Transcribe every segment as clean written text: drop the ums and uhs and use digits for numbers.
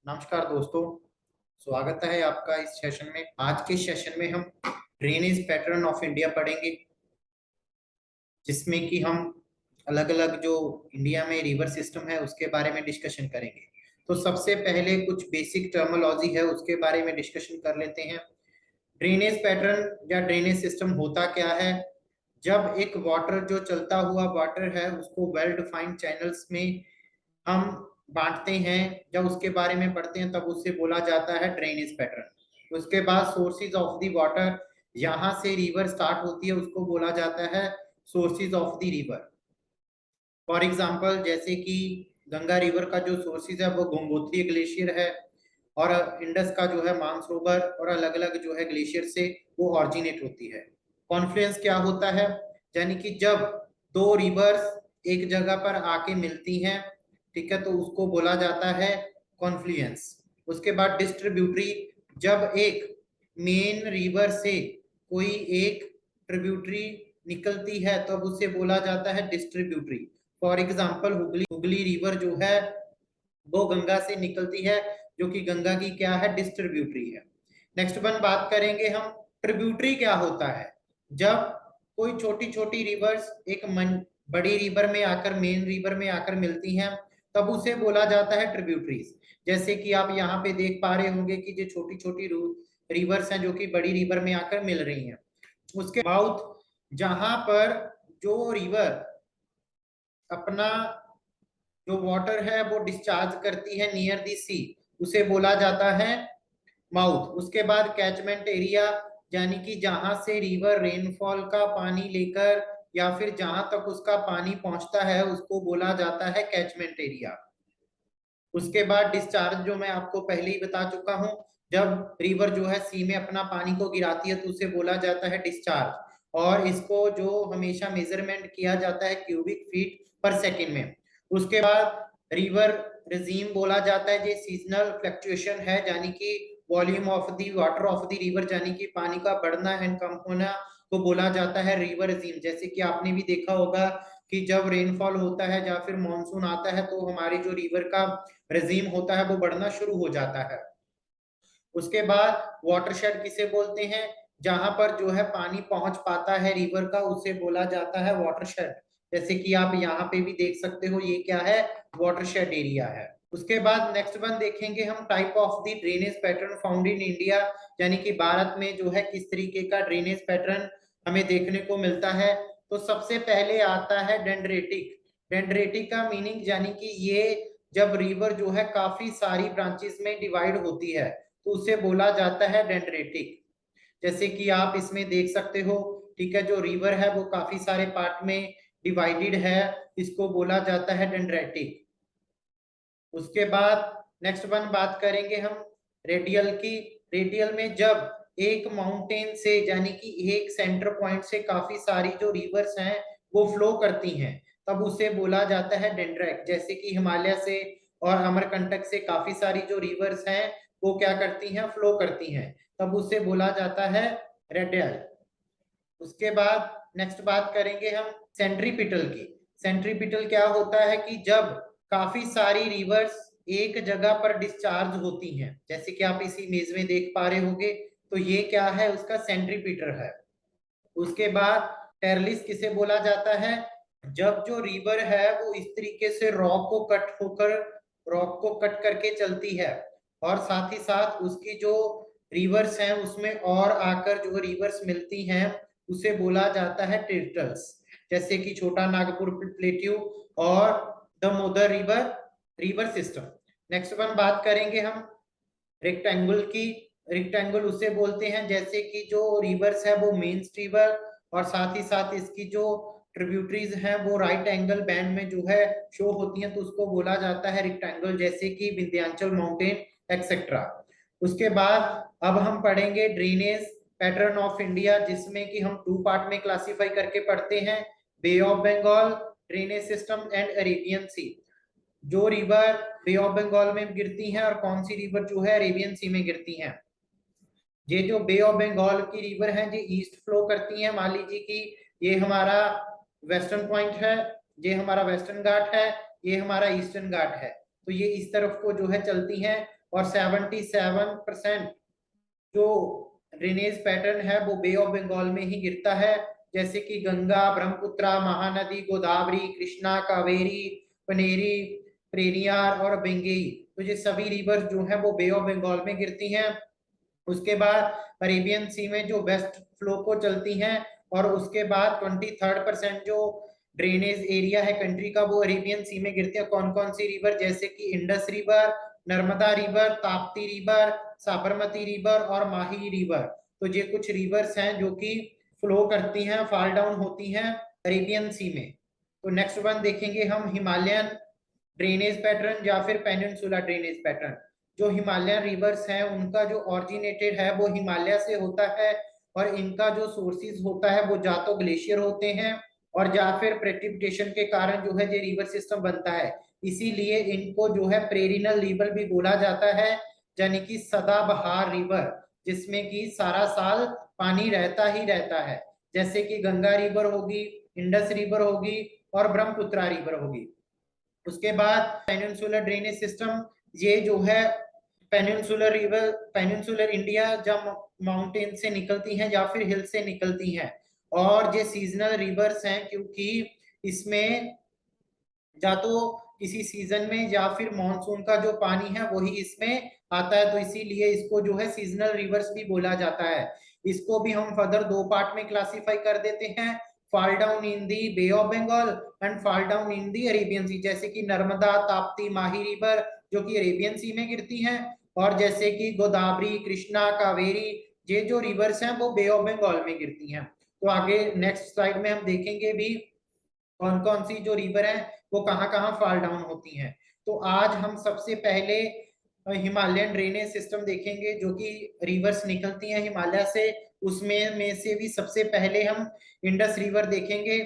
नमस्कार दोस्तों, स्वागत है आपका इस सेशन में। आज के सेशन में हम ड्रेनेज पैटर्न ऑफ इंडिया पढ़ेंगे, जिसमें कि हम अलग अलग जो इंडिया में रिवर सिस्टम है उसके बारे में डिस्कशन करेंगे। तो सबसे पहले कुछ बेसिक टर्मिनोलॉजी है उसके बारे में डिस्कशन कर लेते हैं। ड्रेनेज पैटर्न या ड्रेनेज सिस्टम होता क्या है? जब एक वाटर जो चलता हुआ वाटर है उसको वेल डिफाइंड चैनल्स में हम बांटते हैं, जब उसके बारे में पढ़ते हैं तब उससे बोला जाता है ड्रेनेज पैटर्न। उसके बाद सोर्सेज ऑफ द वाटर, यहाँ से रिवर स्टार्ट होती है उसको बोला जाता है sources of the river. For example जैसे कि गंगा रिवर का जो सोर्सेज है वो गंगोत्री ग्लेशियर है, और इंडस का जो है मानसरोवर, और अलग अलग जो है ग्लेशियर से वो ऑरिजिनेट होती है। कॉन्फ्लुएंस क्या होता है? यानी कि जब दो रिवर्स एक जगह पर आके मिलती हैं, ठीक है, तो उसको बोला जाता है कॉन्फ्लुएंस। उसके बाद डिस्ट्रीब्यूटरी, जब एक मेन रिवर से कोई एक ट्रिब्यूटरी निकलती है तब उसे बोला जाता है distributary. For example Hooghly Hooghly river जो है वो गंगा से निकलती है, जो कि गंगा की क्या है, डिस्ट्रीब्यूटरी है। नेक्स्ट वन बात करेंगे हम, ट्रिब्यूटरी क्या होता है? जब कोई छोटी छोटी रिवर्स एक बड़ी रिवर में आकर मेन रिवर में आकर मिलती हैं तब उसे बोला जाता है ट्रिब्यूटरीज। जैसे कि आप यहाँ पे देख पा रहे होंगे कि जो छोटी छोटी रिवर्स हैं जो कि बड़ी रिवर में आकर मिल रही हैं, उसके माउथ जहां पर जो रिवर अपना जो वाटर है वो डिस्चार्ज करती है नियर दी सी, उसे बोला जाता है माउथ। उसके बाद कैचमेंट एरिया, यानी कि जहां से रिवर रेनफॉल का पानी लेकर या फिर जहां तक उसका पानी पहुंचता है उसको बोला जाता है कैचमेंट एरिया। उसके बाद डिस्चार्ज, जो मैं आपको पहले ही बता चुका हूं, जब रिवर जो है सी में अपना पानी को गिराती है तो उसे बोला जाता है डिस्चार्ज, और इसको जो हमेशा मेजरमेंट किया जाता है क्यूबिक फीट पर सेकेंड में। उसके बाद रिवर रिजीम बोला जाता है, ये सीजनल फ्लक्चुएशन है, यानी कि volume of the water of the river, यानी कि पानी का बढ़ना एंड कम होना को बोला जाता है रिवर रिजीम। जैसे कि आपने भी देखा होगा कि जब रेनफॉल होता है या फिर मानसून आता है तो हमारी जो रिवर का रिजीम होता है वो बढ़ना शुरू हो जाता है। उसके बाद वाटरशेड किसे बोलते हैं? जहां पर जो है पानी पहुंच पाता है रिवर का उसे बोला जाता है वाटरशेड। जैसे कि आप यहाँ पे भी देख सकते हो, ये क्या है, वाटरशेड एरिया है। उसके बाद नेक्स्ट वन देखेंगे हम, type of the drainage pattern found in India, यानी कि भारत में जो है किस तरीके का ड्रेनेज पैटर्न हमें देखने को मिलता है। तो सबसे पहले आता है डेंड्रेटिक। डेंड्रेटिक का मीनिंग यानी कि ये जब रिवर जो है काफी सारी ब्रांचेस में डिवाइड होती है तो उसे बोला जाता है डेंड्रेटिक। जैसे कि आप इसमें देख सकते हो, ठीक है, जो रिवर है वो काफी सारे पार्ट में डिवाइडेड है, इसको बोला जाता है डेंड्रेटिक। उसके बाद नेक्स्ट वन बात करेंगे हम रेडियल की। रेडियल में जब एक माउंटेन से, यानी कि एक सेंटर पॉइंट से काफी सारी जो रिवर्स हैं वो फ्लो करती हैं तब उसे बोला जाता है डेंड्रैक। जैसे कि हिमालय से और अमरकंटक से काफी सारी जो रिवर्स हैं वो क्या करती हैं, फ्लो करती हैं, तब उसे बोला जाता है रेडियल। उसके बाद नेक्स्ट बात करेंगे हम सेंट्रीपिटल की। सेंट्रीपिटल क्या होता है कि जब काफी सारी रिवर्स एक जगह पर डिस्चार्ज होती हैं, जैसे कि आप इसी इमेज में देख पा रहे होंगे, तो ये क्या है, उसका सेंट्रीपिटल है। उसके बाद टेरलिस किसे बोला जाता है? जब जो रिवर है वो इस तरीके से रॉक को कट करके चलती है, और साथ ही साथ उसकी जो रिवर्स हैं उसमें और आकर जो रिवर्स मिलती हैं उसे बोला जाता है टिर्टल्स। जैसे कि छोटा नागपुर प्लेट्यू और Damodar river river system. Next one बात करेंगे हम रेक्टेंगल की। रेक्टेंगल उसे बोलते हैं जैसे कि जो रिवर्स है वो मेन रिवर, और साथ ही साथ इसकी जो ट्रिब्यूटरीज हैं वो राइट एंगल बैंड में जो है शो होती हैं, तो उसको बोला जाता है रेक्टेंगल, जैसे कि विंध्याचल माउंटेन एक्सेट्रा। उसके बाद अब हम पढ़ेंगे ड्रेनेज पैटर्न ऑफ इंडिया, जिसमें कि हम टू पार्ट में क्लासिफाई करके पढ़ते हैं, Bay of Bengal drainage system and Arabian Sea. जो रिवर बे ऑफ बंगाल में गिरती हैं और कौन सी रिवर जो है अरेबियन सी में गिरती हैं। ये जो बे ऑफ बंगाल की रिवर है ये ईस्ट फ्लो करती है। मान लीजिए कि ये हमारा वेस्टर्न पॉइंट है, ये हमारा वेस्टर्न घाट है, ये हमारा ईस्टर्न घाट है, तो ये इस तरफ को जो है चलती हैं और 77% जो ड्रेनेज पैटर्न है वो बे ऑफ बंगाल में ही गिरता है, जैसे कि गंगा, ब्रह्मपुत्रा, महानदी, गोदावरी, कृष्णा, कावेरी, पनेरी, पेरियार और बेंगई। तो ये सभी रिवर जो है वो बे ऑफ बंगाल में गिरती हैं। उसके बाद अरेबियन सी में जो वेस्ट फ्लो को चलती हैं, और उसके बाद 23% जो ड्रेनेज एरिया है कंट्री का वो अरेबियन सी में गिरते हैं। कौन कौन सी रिवर, जैसे कि Indus river, Narmada river, Tapti river, Sabarmati river और माही रिवर। तो ये कुछ रिवर्स हैं जो कि फ्लो करती हैं, फॉल डाउन होती हैं अरेबियन सी में। तो नेक्स्ट वन देखेंगे हम, हिमालयन ड्रेनेज पैटर्न या फिर पेनिनसुला ड्रेनेज पैटर्न। जो हिमालयन रिवर्स हैं उनका जो ऑरिजिनेटेड है वो हिमालय से होता है, और इनका जो सोर्सेज होता है वो या तो ग्लेशियर होते हैं और या फिर प्रेसिपिटेशन के कारण जो है ये रिवर सिस्टम बनता है। इसीलिए इनको जो है पेरिनल रिवर भी बोला जाता है, यानी कि सदाबहार रिवर, जिसमें कि सारा साल पानी रहता ही रहता है, जैसे कि गंगा रिवर होगी, इंडस रिवर होगी और ब्रह्मपुत्रा रिवर होगी। उसके बाद पेनिनसुलर ड्रेनेज सिस्टम, ये जो है पेनिनसुलर रिवर, पेनिनसुलर इंडिया जब माउंटेन से निकलती हैं या फिर हिल से निकलती हैं, और ये सीजनल रिवर्स हैं क्योंकि इसमें या तो किसी सीजन में या फिर मॉनसून का जो पानी है वही इसमें आता है, तो इसीलिए इसको जो है सीजनल रिवर्स भी बोला जाता है। इसको भी हम फर्दर दो पार्ट में क्लासिफाई कर देते हैं, fall down in the Bay of Bengal and fall down in the Arabian Sea, जैसे कि नर्मदा, ताप्ती, माही रिवर जो कि अरेबियन सी में गिरती हैं, और जैसे कि गोदावरी, कृष्णा, कावेरी, ये जो रिवर्स हैं वो बे ऑफ बंगाल में गिरती हैं। तो आगे नेक्स्ट स्लाइड में हम देखेंगे भी कौन कौन सी जो रिवर है वो कहाँ कहाँ फॉल डाउन होती हैं। तो आज हम सबसे पहले हिमालयन ड्रेनेज सिस्टम देखेंगे जो कि रिवर्स निकलती हैं हिमालय से, उसमें में से भी सबसे पहले हम इंडस रिवर देखेंगे।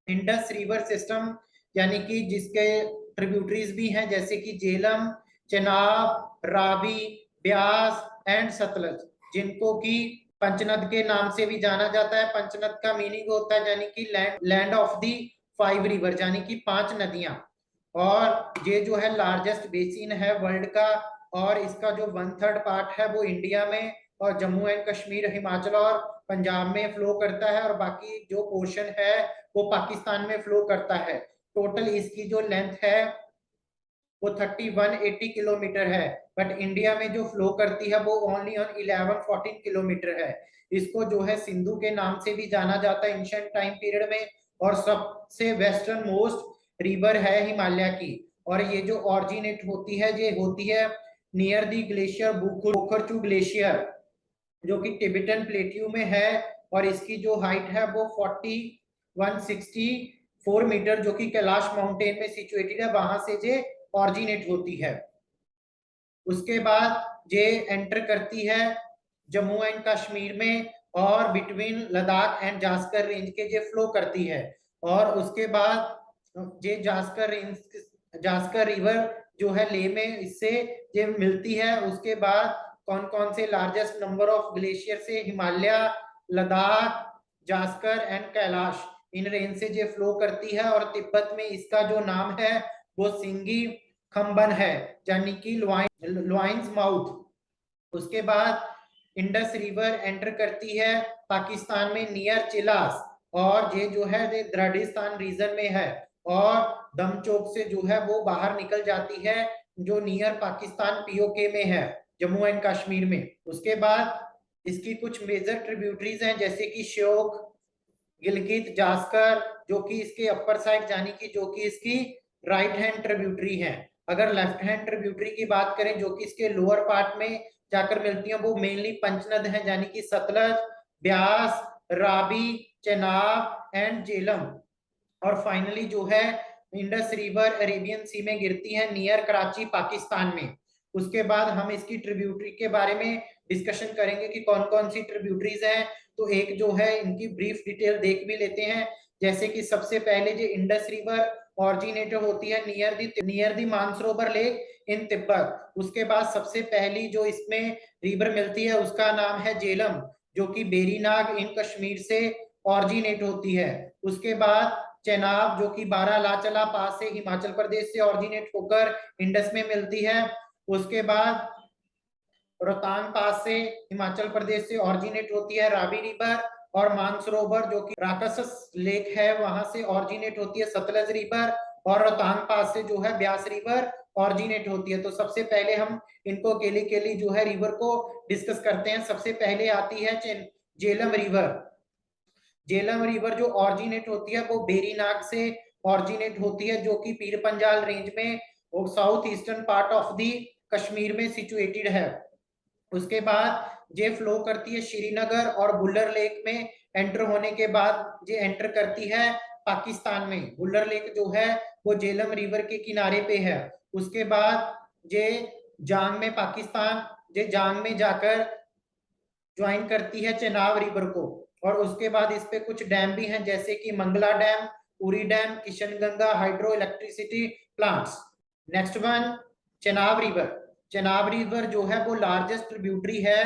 इंडस रिवर सिस्टम यानी कि जिसके ट्रिब्यूटरीज भी हैं, जैसे कि झेलम, चेनाब, रावी, ब्यास एंड सतलज, जिनको कि पंचनद के नाम से भी जाना जाता है। पंचनद का मीनिंग होता है यानी कि land of the five river, यानी कि 5 नदियां। और ये जो है लार्जेस्ट बेसिन है वर्ल्ड का, और इसका जो 1/3 पार्ट है वो इंडिया में और जम्मू एंड कश्मीर, हिमाचल और पंजाब में फ्लो करता है, और बाकी जो पोर्शन है वो पाकिस्तान में फ्लो करता है। टोटल इसकी जो लेंथ है वो 3180 किलोमीटर है, बट इंडिया में जो फ्लो करती है वो ओनली ऑन 1114 किलोमीटर है। इसको जो है सिंधु के नाम से भी जाना जाता है एंशिएंट टाइम पीरियड में, और सबसे वेस्टर्न मोस्ट रिवर है हिमालय की। और ये जो ऑरिजिनेट होती है ये होती है नियर दी ग्लेशियर बोखरचू ग्लेशियर, जो कि टिबेटन प्लेट्यू में है, और इसकी जो हाइट है वो 4164 मीटर, जो कि कैलाश माउंटेन में सिचुएटेड है, वहां से ये ऑरिजिनेट होती है। उसके बाद ये एंटर करती है जम्मू एंड कश्मीर में, और between Ladakh and Zanskar range के ये फ्लो करती है। और उसके बाद ये जास्कर रेंज, जास्कर रिवर जो है ले में इससे ये मिलती है। उसके बाद कौन कौन से लार्जेस्ट नंबर ऑफ ग्लेशियर से Himalaya, Ladakh, Zanskar and Kailash, in range से ये फ्लो करती है। और तिब्बत में इसका जो नाम है वो सिंगी खम्बन है, यानी कि लुआइंस माउथ। उसके बाद इंडस रिवर एंटर करती है पाकिस्तान में नियर चिलास, और ये जो है द्रडिस्तान रीजन में है, और दमचौक से जो है वो बाहर निकल जाती है जो नियर पाकिस्तान पीओके में है, जम्मू एंड कश्मीर में। उसके बाद इसकी कुछ मेजर ट्रिब्यूटरीज हैं, जैसे कि श्योक, गिलगित, जास्कर, जो कि इसके अपर साइड यानी कि जो कि इसकी राइट हैंड ट्रिब्यूटरी है। अगर लेफ्ट हैंड ट्रिब्यूटरी की बात करें जो कि इसके लोअर पार्ट में जाकर मिलती है, वो मेनली पंचनद है, यानी कि सतलज, ब्यास, रावी, चेनाब एंड झेलम। और फाइनली जो है इंडस रिवर अरेबियन सी में गिरती है नियर कराची पाकिस्तान में। उसके बाद हम इसकी ट्रिब्यूटरी के बारे में डिस्कशन करेंगे कि कौन कौन सी ट्रिब्यूटरीज हैं। तो एक जो है इनकी ब्रीफ डिटेल देख भी लेते हैं, जैसे कि सबसे पहले जो इंडस रिवर ऑरिजिनेटर होती है near the Mansarovar lake in Tibet. उसके बाद सबसे पहली जो इसमें रिवर मिलती है उसका नाम है झेलम, जो कि बेरीनाग इन कश्मीर से ऑरिजिनेट होती है। उसके बाद चेनाब, जो कि बारालाचला पास से हिमाचल प्रदेश से ऑरिजिनेट होकर इंडस में मिलती है। उसके बाद रोहतांग पास से हिमाचल प्रदेश से ऑरिजिनेट होती है रावी रिवर, और मानसरोवर जो कि राकसस लेक है वहां से ऑरिजिनेट होती है सतलज रिवर, और रोहतांग पास से जो है ब्यास रिवर ऑरिजिनेट होती है। तो सबसे पहले हम इनको अकेली अकेली जो है रिवर को डिस्कस करते हैं। सबसे पहले आती है झेलम रिवर। झेलम रिवर जो ऑरिजिनेट होती है वो बेरीनाग से ऑरिजिनेट होती है, जो कि पीर पंजाल रेंज में और south eastern part of the Kashmir में सिचुएटेड है। उसके बाद ये फ्लो करती है श्रीनगर और बुल्लर लेक में एंटर होने के बाद ये एंटर करती है पाकिस्तान में। बुल्लर लेक जो है वो झेलम रिवर के किनारे पे है। उसके बाद ये जांग में पाकिस्तान, ये जांग में जाकर ज्वाइन करती है चेनाब रिवर को। और उसके बाद इस पे कुछ डैम भी हैं जैसे कि Mangla dam, Uri dam, Kishanganga hydroelectricity plants. Next one, Chenab river. Chenab river जो है वो लार्जेस्ट ट्रिब्यूटरी है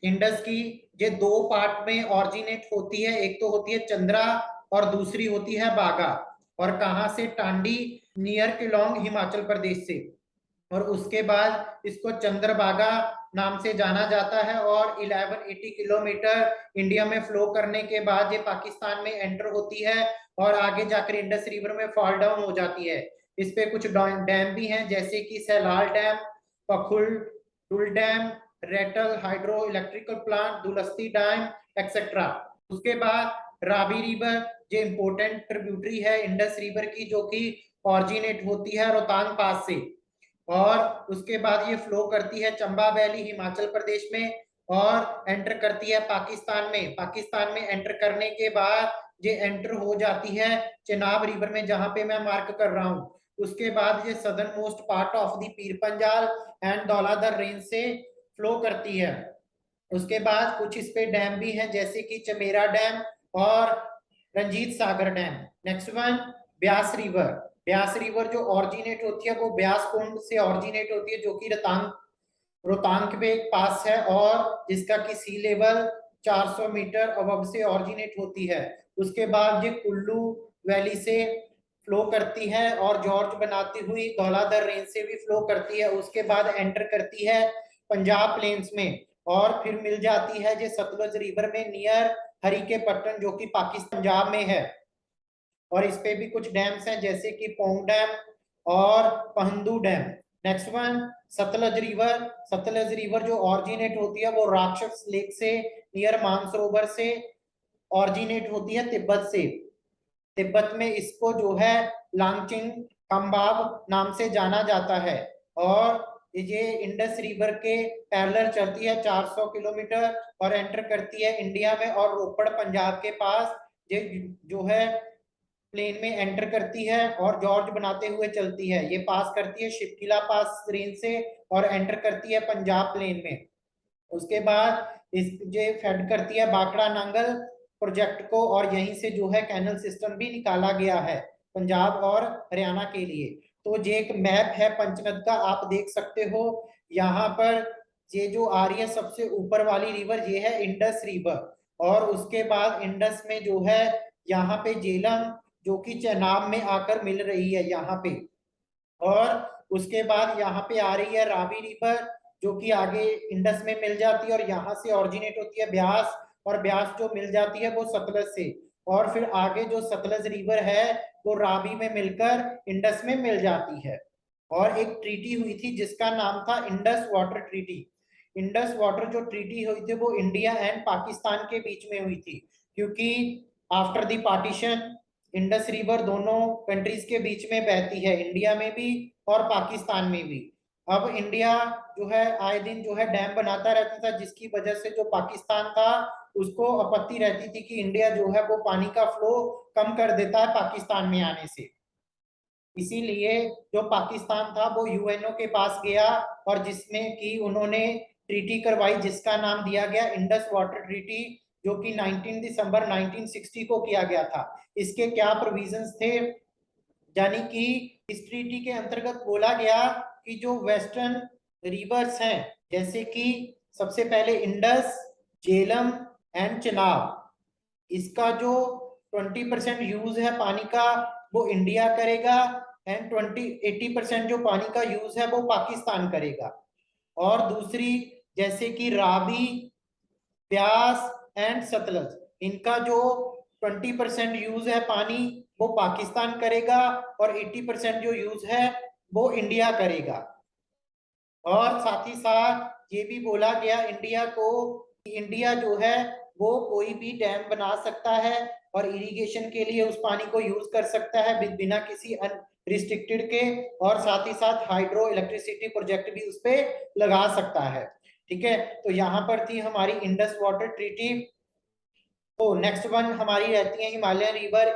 इंडस की। ये दो पार्ट में ऑरिजिनेट होती है, एक तो होती है चंद्रा और दूसरी होती है बागा। और कहां से? टांडी नियर किलोंग हिमाचल प्रदेश से। और उसके बाद इसको चंद्रभागा नाम से जाना जाता है। और 1180 किलोमीटर इंडिया में फ्लो करने के बाद ये पाकिस्तान में एंटर होती है और आगे जाकर इंडस रिवर में फॉल डाउन हो जाती है। इस पे कुछ डैम भी हैं जैसे कि Salal dam, Pakul Dul dam, Ratle hydro electrical plant, Dulhasti dam etcetera. उसके बाद रावी रिवर जो इंपोर्टेंट ट्रिब्यूटरी है इंडस रिवर की, जो कि ऑरिजिनेट होती है रोहतांग पास से। और उसके बाद ये फ्लो करती है चंबा वैली हिमाचल प्रदेश में और एंटर करती है पाकिस्तान में। पाकिस्तान में एंटर करने के बाद ये एंटर हो जाती है चेनाब रिवर में, जहां पे मैं मार्क कर रहा हूं। उसके बाद ये southern most part of the Pir Panjal and Dhauladhar range से फ्लो करती है। उसके बाद कुछ इस पे डैम भी हैं जैसे कि चमेरा डैम और Ranjit Sagar dam. Next one, Beas river. Beas river जो ऑरिजिनेट होती है वो ब्यास कुंड से ऑरिजिनेट होती है, जो कि रोहतांग रोहतांग पे एक पास है और जिसका कि सी लेवल 400 मीटर अबव से ऑरिजिनेट होती है। उसके बाद ये कुल्लू वैली से फ्लो करती है और जॉर्ज बनाती हुई धौलाधर रेंज से भी फ्लो करती है। उसके बाद एंटर करती है पंजाब प्लेन्स में और फिर मिल जाती है ये सतलुज रिवर में नियर हरीके पट्टन, जो कि पाकिस्तान पंजाब में है। और इस पे भी कुछ डैम्स हैं जैसे कि पोंग डैम और Pandoh dam. Next one, Sutlej river. Sutlej river जो ऑरिजिनेट होती है वो राक्षस लेक से नियर मानसरोवर से ऑरिजिनेट होती है तिब्बत से। तिब्बत में इसको जो है लांगचिंग खम्बाब नाम से जाना जाता है। और ये इंडस रिवर के पैरेलल चलती है 400 किलोमीटर और एंटर करती है इंडिया में और रोपड़ पंजाब के पास ये जो है प्लेन में एंटर करती है और जॉर्ज बनाते हुए चलती है। ये पास करती है शिपकिला पास रेंज से और एंटर करती है पंजाब प्लेन में। उसके बाद इस ये फेड करती है बाकड़ा नांगल प्रोजेक्ट को और यहीं से जो है कैनल सिस्टम भी निकाला गया है पंजाब और हरियाणा के लिए। तो ये एक मैप है पंचनद का, आप देख सकते हो। यहाँ पर ये जो आ रही है सबसे ऊपर वाली रिवर ये है इंडस रिवर। और उसके बाद इंडस में जो है यहाँ पे झेलम जो कि चेनाब में आकर मिल रही है यहाँ पे। और उसके बाद यहाँ पे आ रही है रावी रिवर जो कि आगे इंडस में मिल जाती है और यहाँ से ऑरिजिनेट होती है ब्यास, और ब्यास जो मिल जाती है वो सतलज से। और फिर आगे जो सतलज रिवर है वो रावी में मिलकर इंडस में मिल जाती है। और एक ट्रीटी हुई थी जिसका नाम था Indus water treaty. Indus water जो ट्रीटी हुई थी वो इंडिया एंड पाकिस्तान के बीच में हुई थी, क्योंकि after the partition Indus river दोनों कंट्रीज के बीच में बहती है, इंडिया में भी और पाकिस्तान में भी। अब इंडिया जो है आए दिन जो है डैम बनाता रहता था, जिसकी वजह से जो पाकिस्तान था उसको आपत्ति रहती थी कि इंडिया जो है वो पानी का फ्लो कम कर देता है पाकिस्तान में आने से। इसीलिए जो पाकिस्तान था वो यूएनओ के पास गया और जिसमें कि उन्होंने ट्रीटी करवाई जिसका नाम दिया गया इंडस वाटर ट्रीटी, जो कि 19 दिसंबर 1960 को किया गया था। इसके क्या प्रोविजंस थे? यानी कि इस ट्रीटी के अंतर्गत बोला गया कि जो वेस्टर्न रिवर्स हैं जैसे कि सबसे पहले इंडस, झेलम एंड चेनाब, इसका जो 20% यूज है पानी का वो इंडिया करेगा एंड 80% जो पानी का यूज है वो पाकिस्तान करेगा। और दूसरी जैसे कि रावी, ब्यास एंड सतलज, इनका जो 20% यूज है पानी वो पाकिस्तान करेगा, और 80% जो यूज है वो इंडिया करेगा। और साथ ही साथ ये भी बोला गया इंडिया को कि इंडिया जो है वो कोई भी डैम बना सकता है और इरिगेशन के लिए उस पानी को यूज कर सकता है बिना किसी अनरिस्ट्रिक्टेड के, और साथ ही साथ हाइड्रो इलेक्ट्रिसिटी प्रोजेक्ट भी उस पर लगा सकता है। ठीक है, तो यहाँ पर थी हमारी इंडस वाटर ट्रीटी। तो नेक्स्ट वन हमारी रहती है हिमालयन रिवर,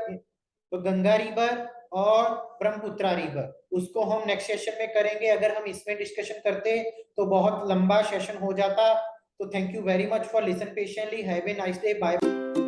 तो गंगा रिवर और ब्रह्मपुत्रा रिवर, उसको हम नेक्स्ट सेशन में करेंगे। अगर हम इसमें डिस्कशन करते तो बहुत लंबा सेशन हो जाता। तो thank you very much for listen patiently, have a nice day, bye.